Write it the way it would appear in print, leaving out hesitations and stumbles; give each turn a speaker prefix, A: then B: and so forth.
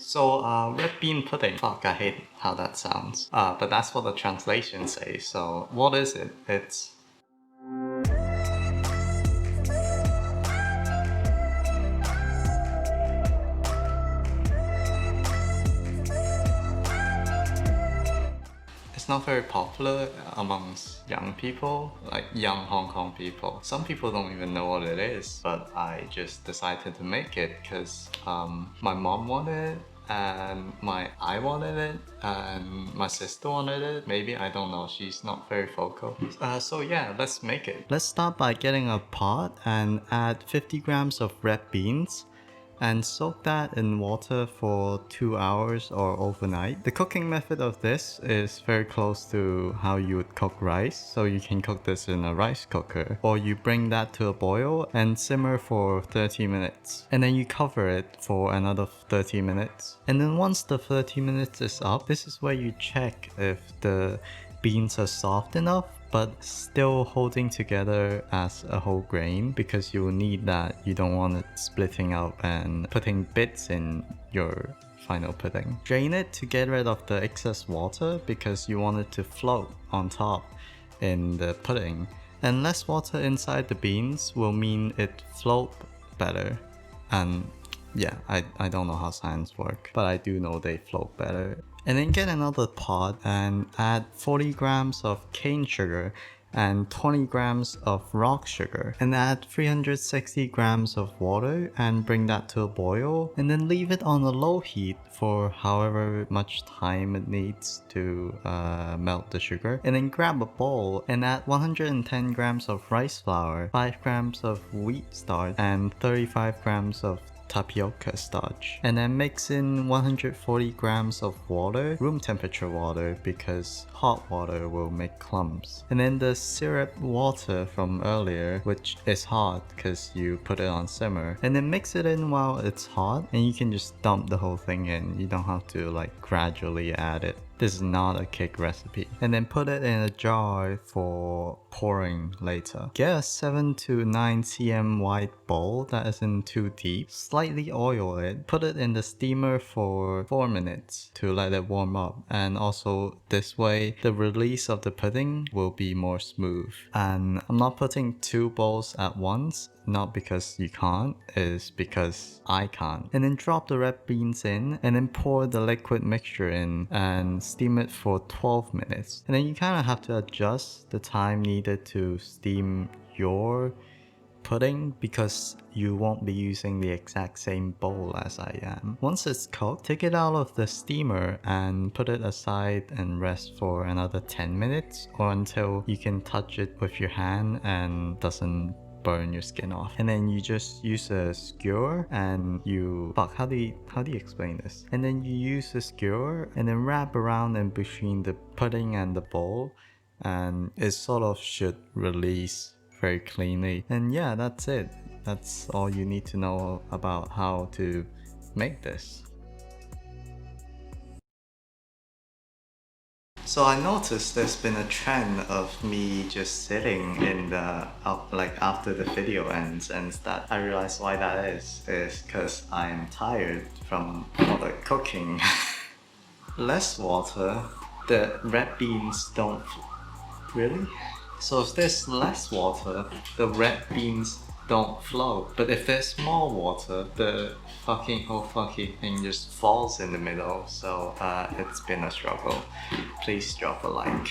A: So, red bean pudding. Fuck, I hate how that sounds. But that's what the translation says. So, what is it? It's not very popular amongst young people, like young Hong Kong people. Some people don't even know what it is, but I just decided to make it because my mom wanted it, and I wanted it, and my sister wanted it. Maybe, I don't know, she's not very vocal. So yeah, let's make it. Let's start by getting a pot and add 50 grams of red beans and soak that in water for 2 hours or overnight. The cooking method of this is very close to how you would cook rice, so you can cook this in a rice cooker, or you bring that to a boil and simmer for 30 minutes, and then you cover it for another 30 minutes. And then once the 30 minutes is up, this is where you check if the beans are soft enough but still holding together as a whole grain, because you will need that. You don't want it splitting out and putting bits in your final pudding. Drain it to get rid of the excess water because you want it to float on top in the pudding. And less water inside the beans will mean it float better. And yeah, I don't know how science work, but I do know they float better. And then get another pot and add 40 grams of cane sugar and 20 grams of rock sugar, and add 360 grams of water and bring that to a boil, and then leave it on a low heat for however much time it needs to melt the sugar. And then grab a bowl and add 110 grams of rice flour, 5 grams of wheat starch, and 35 grams of Tapioca Starch, and then mix in 140 grams of water, room temperature water, because hot water will make clumps. And then the syrup water from earlier, which is hot because you put it on simmer, and then mix it in while it's hot, and you can just dump the whole thing in. You don't have to like gradually add it. This is not a cake recipe. And then put it in a jar for pouring later. Get a 7 to 9 cm wide bowl that isn't too deep. Slightly oil it. Put it in the steamer for 4 minutes to let it warm up. And also this way, the release of the pudding will be more smooth. And I'm not putting 2 bowls at once. Not because you can't, it's because I can't. And then drop the red beans in, and then pour the liquid mixture in and steam it for 12 minutes. And then you kind of have to adjust the time needed to steam your pudding because you won't be using the exact same bowl as I am. Once it's cooked, take it out of the steamer and put it aside and rest for another 10 minutes or until you can touch it with your hand and doesn't burn your skin off. And then you just use a skewer and you how do you explain this? And then you use a skewer and then wrap around in between the pudding and the bowl, and it sort of should release very cleanly. And yeah, that's it. That's all you need to know about how to make this. So I noticed there's been a trend of me just sitting in the like after the video ends, and that I realized why that is because I'm tired from all the cooking. Less water, the red beans don't really. So if there's less water, the red beans don't float. But if there's more water, the whole fucking thing just falls in the middle. So it's been a struggle. Please drop a like.